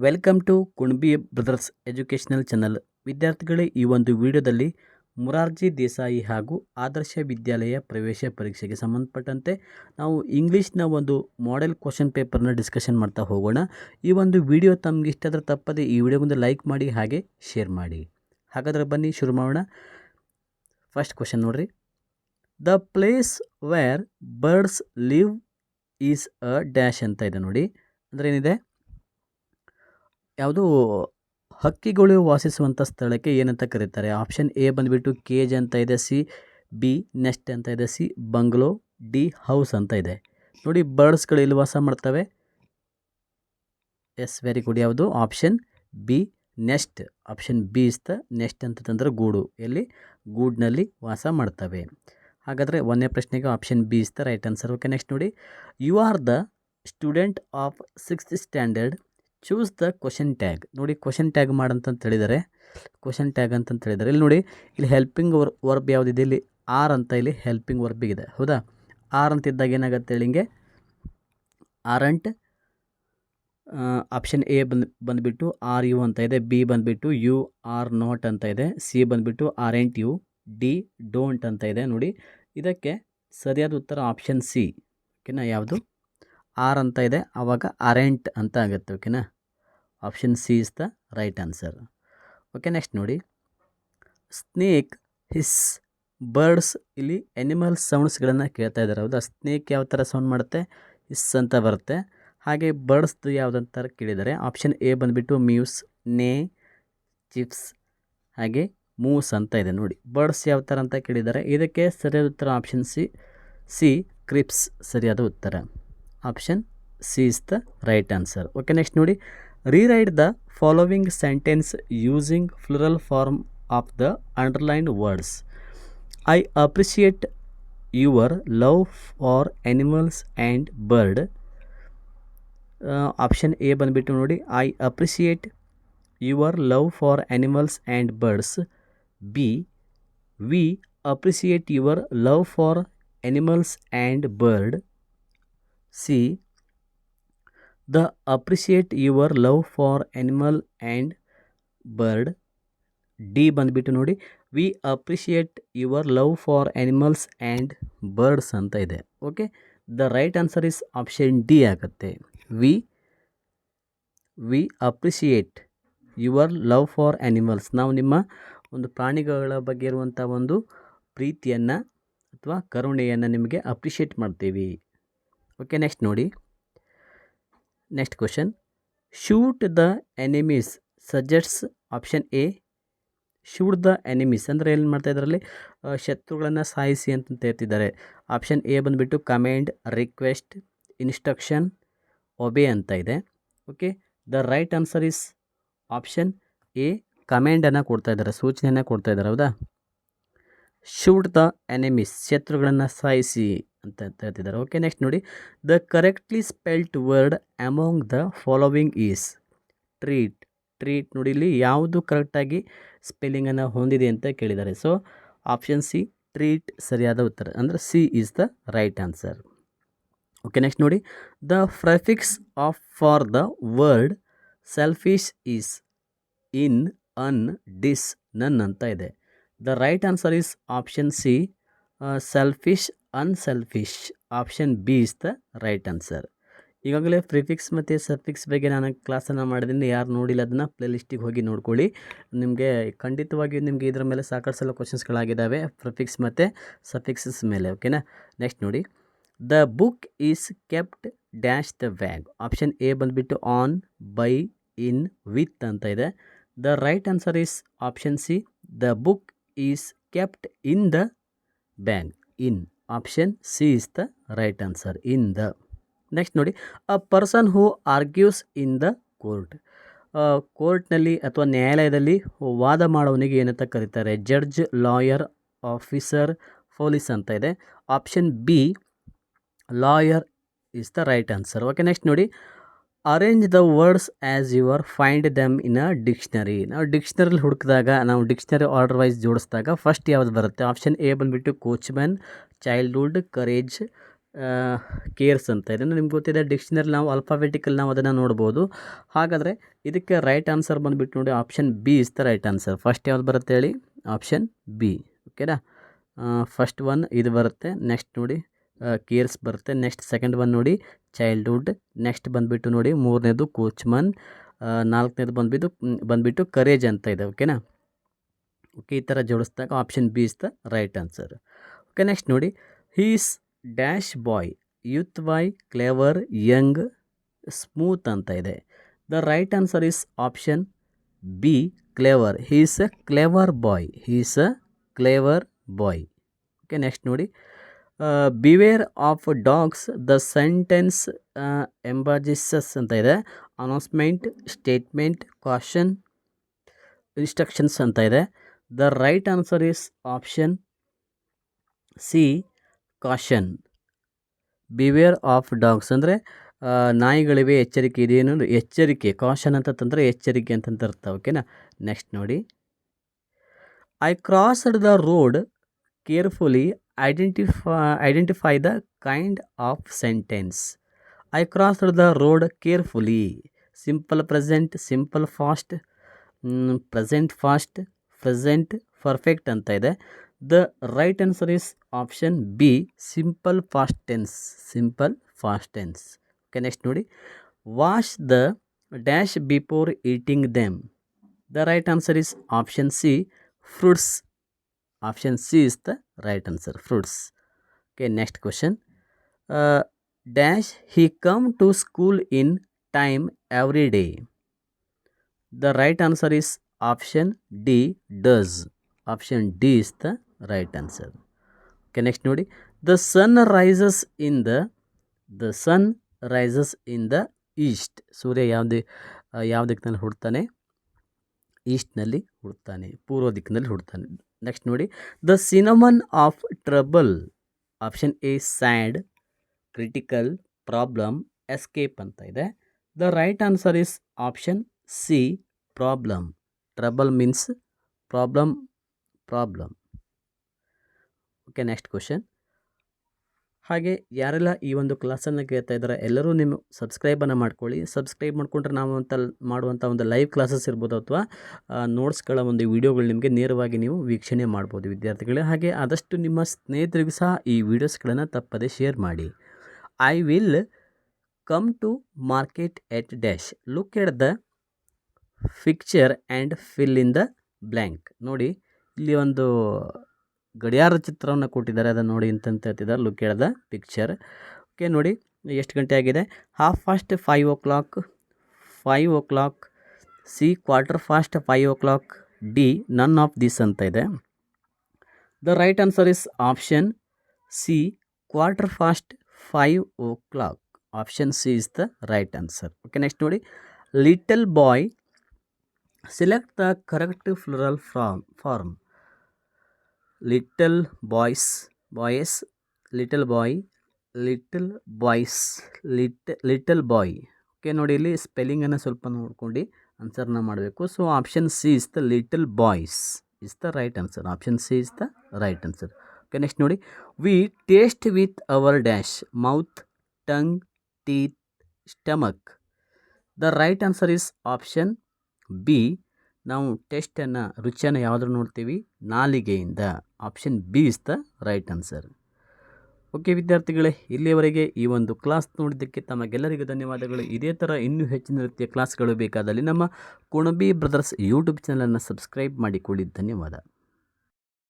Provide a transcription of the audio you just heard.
Welcome to Kunabi brothers educational channel. ವಿದ್ಯಾರ್ಥಿಗಳೇ, ಈ ಒಂದು ವಿಡಿಯೋದಲ್ಲಿ ಮೊರಾರ್ಜಿ ದೇಸಾಯಿ ಹಾಗೂ ಆದರ್ಶ ವಿದ್ಯಾಲಯ ಪ್ರವೇಶ ಪರೀಕ್ಷೆಗೆ ಸಂಬಂಧಪಟ್ಟಂತೆ ನಾವು ಇಂಗ್ಲೀಷ್ನ ಒಂದು ಮಾಡೆಲ್ ಕ್ವಶನ್ ಪೇಪರ್ನ ಡಿಸ್ಕಷನ್ ಮಾಡ್ತಾ ಹೋಗೋಣ. ಈ ಒಂದು ವಿಡಿಯೋ ತಮಗೆ ಇಷ್ಟ ಆದರೆ ತಪ್ಪದೆ ಈ ವಿಡಿಯೋಗೊಂದು ಲೈಕ್ ಮಾಡಿ ಹಾಗೆ ಶೇರ್ ಮಾಡಿ. ಹಾಗಾದರೆ ಬನ್ನಿ ಶುರು ಮಾಡೋಣ. ಫಸ್ಟ್ ಕ್ವಶನ್ ನೋಡ್ರಿ. The place where birds live is a dash ಅಂತ ಇದೆ ನೋಡಿ. ಅಂದರೆ ಏನಿದೆ, ಯಾವುದು ಹಕ್ಕಿಗಳು ವಾಸಿಸುವಂಥ ಸ್ಥಳಕ್ಕೆ ಏನಂತ ಕರೀತಾರೆ? ಆಪ್ಷನ್ ಎ ಬಂದುಬಿಟ್ಟು ಕೇಜ್ ಅಂತ ಇದೆ, ಸಿ ಬಿ ನೆಸ್ಟ್ ಅಂತ ಇದೆ, ಸಿ ಬಂಗ್ಲೋ, ಡಿ ಹೌಸ್ ಅಂತ ಇದೆ. ನೋಡಿ, ಬರ್ಡ್ಸ್ಗಳು ಇಲ್ಲಿ ವಾಸ ಮಾಡ್ತವೆ. Yes, very good. ಯಾವುದು? Option B nest. Option B is the nest ಅಂತಂದ್ರೆ ಗೂಡು. ಎಲ್ಲಿ? ಗೂಡ್ನಲ್ಲಿ ವಾಸ ಮಾಡ್ತವೆ. ಹಾಗಾದರೆ ಒಂದನೇ ಪ್ರಶ್ನೆಗೆ option B is the right answer. Okay, next ನೋಡಿ. You are the student of 6th standard, choose the question tag. ನೋಡಿ, ಕ್ವಶನ್ ಟ್ಯಾಗ್ ಮಾಡಂತಂತ ಹೇಳಿದ್ದಾರೆ. ಕ್ವಶನ್ ಟ್ಯಾಗ್ ಅಂತಂತ ಹೇಳಿದ್ದಾರೆ. ಇಲ್ಲಿ ನೋಡಿ, ಇಲ್ಲಿ ಹೆಲ್ಪಿಂಗ್ ವರ್ಬ್ ಯಾವುದಿದೆ? ಇಲ್ಲಿ ಆರ್ ಅಂತ ಇಲ್ಲಿ ಹೆಲ್ಪಿಂಗ್ ವರ್ಬಿಗಿದೆ. ಹೌದಾ? ಆರ್ ಅಂತ ಇದ್ದಾಗ ಏನಾಗುತ್ತೆ ಹೇಳಿ? ಹಿಂಗೆ ಆರಂಟ್. ಆಪ್ಷನ್ ಎ ಬಂದುಬಿಟ್ಟು ಆರ್ ಯು ಅಂತ ಇದೆ, ಬಿ ಬಂದುಬಿಟ್ಟು ಯು ಆರ್ ನಾಟ್ ಅಂತ ಇದೆ, ಸಿ ಬಂದುಬಿಟ್ಟು ಆರ್ ಎಂಟ್ ಯು, ಡಿ ಡೋಂಟ್ ಅಂತ ಇದೆ. ನೋಡಿ, ಇದಕ್ಕೆ ಸರಿಯಾದ ಉತ್ತರ ಆಪ್ಷನ್ ಸಿ. ಓಕೆನಾ? ಯಾವುದು? ಆರ್ ಅಂತ ಇದೆ, ಆವಾಗ ಆರೆಂಟ್ ಅಂತ ಆಗುತ್ತೆ. ಓಕೆನಾ? Option C is the right answer. Okay, next ನೋಡಿ. Snake hiss birds. ಇಲ್ಲಿ ಎನಿಮಲ್ ಸೌಂಡ್ಸ್ಗಳನ್ನು ಕೇಳ್ತಾ ಇದ್ದಾರೆ. ಹೌದಾ? ಸ್ನೇಕ್ ಯಾವ ಥರ ಸೌಂಡ್ ಮಾಡುತ್ತೆ? ಹಿಸ್ ಅಂತ ಬರುತ್ತೆ. ಹಾಗೆ ಬರ್ಡ್ಸ್ದು ಯಾವುದಂತ ಕೇಳಿದ್ದಾರೆ. ಆಪ್ಷನ್ ಎ ಬಂದುಬಿಟ್ಟು ಮ್ಯೂಸ್, ನೇ, ಚಿಪ್ಸ್, ಹಾಗೆ ಮೂಸ್ ಅಂತ ಇದೆ. ನೋಡಿ, ಬರ್ಡ್ಸ್ ಯಾವ ಥರ ಅಂತ ಕೇಳಿದ್ದಾರೆ. ಇದಕ್ಕೆ ಸರಿಯಾದ ಉತ್ತರ ಆಪ್ಷನ್ ಸಿ ಕ್ರಿಪ್ಸ್ ಸರಿಯಾದ ಉತ್ತರ. Option C is the right answer. Okay, next ನೋಡಿ. Rewrite the following sentence using plural form of the underlined words. I appreciate your love for animals and bird. Option A ಬಂದುಬಿಟ್ಟು ನೋಡಿ, I appreciate your love for animals and birds. B, we appreciate your love for animals and bird. C, the appreciate your love for animal and bird. D ಬಂದುಬಿಟ್ಟು ನೋಡಿ, we appreciate your love for animals and birds ಅಂತ ಇದೆ. Okay, the right answer is option D ಆಗುತ್ತೆ. We appreciate your love for animals. ನಾವು ನಿಮ್ಮ ಒಂದು ಪ್ರಾಣಿಗಳ ಬಗ್ಗೆ ಇರುವಂಥ ಒಂದು ಪ್ರೀತಿಯನ್ನು ಅಥವಾ ಕರುಣೆಯನ್ನು ನಿಮಗೆ ಅಪ್ರಿಷಿಯೇಟ್ ಮಾಡ್ತೀವಿ. ಓಕೆ, ನೆಕ್ಸ್ಟ್ ನೋಡಿ. Next question. Shoot the enemies suggests. Option A shoot the enemies ಅಂದರೆ ಏನು ಮಾಡ್ತಾ ಇದರಲ್ಲಿ? ಶತ್ರುಗಳನ್ನು ಸಾಯಿಸಿ ಅಂತ ಹೇಳ್ತಿದ್ದಾರೆ. ಆಪ್ಷನ್ ಎ ಬಂದುಬಿಟ್ಟು ಕಮೆಂಡ್, ರಿಕ್ವೆಸ್ಟ್, ಇನ್ಸ್ಟ್ರಕ್ಷನ್, ಒಬೆ ಅಂತ ಇದೆ. Okay, the right answer is option A ಕಮೆಂಡನ್ನು ಕೊಡ್ತಾ ಇದ್ದಾರೆ, ಸೂಚನೆಯನ್ನು ಕೊಡ್ತಾ ಇದ್ದಾರೆ. ಹೌದಾ? ಶೂಟ್ ದ ಎನಿಮೀಸ್, ಶತ್ರುಗಳನ್ನು ಸಾಯಿಸಿ ಅಂತ ಹೇಳ್ತಿದ್ದಾರೆ. ಓಕೆ, ನೆಕ್ಸ್ಟ್ ನೋಡಿ. The correctly spelt word among the following is treat. Treat ನೋಡಿ, ಇಲ್ಲಿ ಯಾವುದು ಕರೆಕ್ಟಾಗಿ ಸ್ಪೆಲ್ಲಿಂಗನ್ನು ಹೊಂದಿದೆ ಅಂತ ಕೇಳಿದ್ದಾರೆ. ಸೊ ಆಪ್ಷನ್ ಸಿ ಟ್ರೀಟ್ ಸರಿಯಾದ ಉತ್ತರ, ಅಂದರೆ C is the right answer. Okay, next ನೋಡಿ. The prefix of for the word selfish is in, un, dis, non ಅಂತ ಇದೆ. The right answer is option C selfish, unselfish. Option B is the right answer. ಈಗಾಗಲೇ prefix ಮತ್ತು suffix ಬಗ್ಗೆ ನಾನು ಕ್ಲಾಸನ್ನು ಮಾಡಿದ್ದೀನಿ. ಯಾರು ನೋಡಿಲ್ಲ ಅದನ್ನು ಪ್ಲೇಲಿಸ್ಟಿಗೆ ಹೋಗಿ ನೋಡ್ಕೊಳ್ಳಿ. ನಿಮಗೆ ಖಂಡಿತವಾಗಿಯೂ ನಿಮಗೆ ಇದರ ಮೇಲೆ ಸಾಕಷ್ಟು ಸಲ ಕ್ವಶನ್ಸ್ಗಳಾಗಿದ್ದಾವೆ, ಪ್ರಿಫಿಕ್ಸ್ ಮತ್ತು ಸಫಿಕ್ಸಸ್ ಮೇಲೆ. ಓಕೆನಾ? ನೆಕ್ಸ್ಟ್ ನೋಡಿ. The book is kept dash the bag. Option A ಬಂದುಬಿಟ್ಟು ಆನ್, ಬೈ, ಇನ್, ವಿತ್ ಅಂತ ಇದೆ. The right answer is option C, the book is kept in the bag. In. Option C is the right answer, in the. Next ನೋಡಿ. A person who argues in the court. ಕೋರ್ಟ್ನಲ್ಲಿ ಅಥವಾ ನ್ಯಾಯಾಲಯದಲ್ಲಿ ವಾದ ಮಾಡೋವನಿಗೆ ಏನಂತ ಕರೀತಾರೆ? Judge, lawyer, officer, police ಅಂತ ಇದೆ. Option B lawyer is the right answer. Okay, next ನೋಡಿ. Arrange the words as your find them in a dictionary. ನಾವು ಡಿಕ್ಷನರಿಲಿ ಹುಡುಕಿದಾಗ, ನಾವು ಡಿಕ್ಷನರಿ ಆರ್ಡರ್ ವೈಸ್ ಜೋಡಿಸಿದಾಗ ಫಸ್ಟ್ ಯಾವುದು ಬರುತ್ತೆ? ಆಪ್ಷನ್ ಎ ಬಂದುಬಿಟ್ಟು ಕೋಚ್ಮ್ಯಾನ್, ಚೈಲ್ಡ್ಹುಡ್, ಕರೇಜ್, ಕೇರ್ಸ್ ಅಂತ ಇದೆ. ನಿಮ್ಗೆ ಗೊತ್ತಿದೆ ಡಿಕ್ಷನರಿ ನಾವು ಅಲ್ಫಾಬೆಟಿಕಲ್ ನಾವು ಅದನ್ನು ನೋಡ್ಬೋದು. ಹಾಗಾದರೆ ಇದಕ್ಕೆ ರೈಟ್ ಆನ್ಸರ್ ಬಂದುಬಿಟ್ಟು ನೋಡಿ option B is the right answer. First ಯಾವ್ದು ಬರುತ್ತೆ ಹೇಳಿ? Option B. ಓಕೆನಾ? ಫಸ್ಟ್ ಒನ್ ಇದು ಬರುತ್ತೆ. ನೆಕ್ಸ್ಟ್ ನೋಡಿ ಕೇರ್ಸ್ ಬರುತ್ತೆ. ನೆಕ್ಸ್ಟ್ ಸೆಕೆಂಡ್ ಒನ್ ನೋಡಿ ಚೈಲ್ಡ್ಹುಡ್. ನೆಕ್ಸ್ಟ್ ಬಂದುಬಿಟ್ಟು ನೋಡಿ ಮೂರನೇದು ಕೋಚ್ಮನ್. ನಾಲ್ಕನೇದು ಬಂದುಬಿಟ್ಟು ಕರೇಜ್ ಅಂತ ಇದೆ. ಓಕೆನಾ? ಓಕೆ, ಈ ಥರ ಜೋಡಿಸಿದಾಗ option B is the right answer. Okay, next ನೋಡಿ he's dash boy, youth boy, clever, young, smooth ಅಂತ ಇದೆ. The right answer is option B clever. He is a clever boy. He is a clever boy. Okay, next ನೋಡಿ beware of dogs the sentence emphasises ಅಂತ ಇದೆ. Announcement, statement, caution, instructions ಅಂತ ಇದೆ. The right answer is option C caution. Beware of dogs ಅಂದರೆ ನಾಯಿಗಳಿವೆ, ಎಚ್ಚರಿಕೆ ಇದೆ. ಏನು ಎಚ್ಚರಿಕೆ, ಕಾಷನ್ ಅಂತಂದರೆ ಎಚ್ಚರಿಕೆ ಅಂತಂತ ಅರ್ಥ. ಓಕೆನಾ? ನೆಕ್ಸ್ಟ್ ನೋಡಿ I crossed the road carefully, identify the kind of sentence. I crossed the road carefully. Simple present, simple past, present past, present perfect ಅಂತ ಇದೆ. The right answer is option B simple past tense. Simple past tense. Okay, next ನೋಡಿ wash the dash before eating them. The right answer is option C fruits. Option C is the right answer, fruits. Okay, next question dash he come to school in time every day. The right answer is option D does. Option D is the right answer. Okay, next ನೋಡಿ the sun rises in the east. ಸೂರ್ಯ ಯಾವ ದಿಕ್ಕಿನಲ್ಲಿ ಹುಡ್ತಾನೆ? ಈಸ್ಟ್ನಲ್ಲಿ ಹುಡ್ತಾನೆ, ಪೂರ್ವ ದಿಕ್ಕಿನಲ್ಲಿ ಹುಡ್ತಾನೆ. ನೆಕ್ಸ್ಟ್ ನೋಡಿ the synonym of trouble. Option A sad, critical, problem, escape ಅಂತ ಇದೆ. The right answer is option C problem. Trouble means problem. Okay, next question. ಹಾಗೆ ಯಾರೆಲ್ಲ ಈ ಒಂದು ಕ್ಲಾಸನ್ನು ಕೇಳ್ತಾ ಇದ್ದಾರೆ ಎಲ್ಲರೂ ನೀವು ಸಬ್ಸ್ಕ್ರೈಬನ್ನು ಮಾಡ್ಕೊಳ್ಳಿ. ಸಬ್ಸ್ಕ್ರೈಬ್ ಮಾಡಿಕೊಂಡ್ರೆ ನಾವು ಮಾಡುವಂಥ ಒಂದು ಲೈವ್ ಕ್ಲಾಸಸ್ ಇರ್ಬೋದು ಅಥವಾ ನೋಟ್ಸ್ಗಳ ಒಂದು ವಿಡಿಯೋಗಳು ನಿಮಗೆ ನೇರವಾಗಿ ನೀವು ವೀಕ್ಷಣೆ ಮಾಡ್ಬೋದು ವಿದ್ಯಾರ್ಥಿಗಳೇ. ಹಾಗೆ ಆದಷ್ಟು ನಿಮ್ಮ ಸ್ನೇಹಿತರಿಗೂ ಸಹ ಈ ವಿಡಿಯೋಸ್ಗಳನ್ನು ತಪ್ಪದೇ ಶೇರ್ ಮಾಡಿ. I will come to market at dash. Look at the picture and fill in the blank. ನೋಡಿ ಇಲ್ಲಿ ಒಂದು ಗಡಿಯಾರ ಚಿತ್ರವನ್ನು ಕೊಟ್ಟಿದ್ದಾರೆ, ಅದನ್ನು ನೋಡಿ ಅಂತ ಹೇಳ್ತಿದ್ದಾರೆ. Look at the picture. Okay, ನೋಡಿ ಎಷ್ಟು ಗಂಟೆ ಆಗಿದೆ? 5:30, 5 o'clock, 5 o'clock, C 4:15, 5 o'clock, D none of this ಅಂತ ಇದೆ. The right answer is option C 4:15, 5 o'clock. Option C is the right answer. Okay, next ನೋಡಿ little boy. Select the correct plural form. Little boys, little boy, little boys, little boy. Okay, ನೋಡಿ ಇಲ್ಲಿ ಸ್ಪೆಲ್ಲಿಂಗನ್ನು ಸ್ವಲ್ಪ ನೋಡ್ಕೊಂಡು ಆನ್ಸರ್ನ ಮಾಡಬೇಕು. So option C is the little boys is the right answer. Option C is the right answer. Okay, next ನೋಡಿ we taste with our dash mouth, tongue, teeth, stomach. The right answer is option B. ನಾವು ಟೇಸ್ಟನ್ನು, ರುಚಿಯನ್ನು ಯಾವುದ್ರ ನೋಡ್ತೀವಿ? ನಾಲಿಗೆಯಿಂದ. Option B is the right answer. Okay ವಿದ್ಯಾರ್ಥಿಗಳೇ, ಇಲ್ಲಿಯವರೆಗೆ ಈ ಒಂದು ಕ್ಲಾಸ್ ನೋಡಿದ್ದಕ್ಕೆ ತಮಗೆಲ್ಲರಿಗೂ ಧನ್ಯವಾದಗಳು. ಇದೇ ಥರ ಇನ್ನೂ ಹೆಚ್ಚಿನ ರೀತಿಯ ಕ್ಲಾಸ್ಗಳು ಬೇಕಾದಲ್ಲಿ ನಮ್ಮ ಕುಣಬಿ ಬ್ರದರ್ಸ್ ಯೂಟ್ಯೂಬ್ ಚಾನಲನ್ನು ಸಬ್ಸ್ಕ್ರೈಬ್ ಮಾಡಿಕೊಳ್ಳಿ. ಧನ್ಯವಾದ.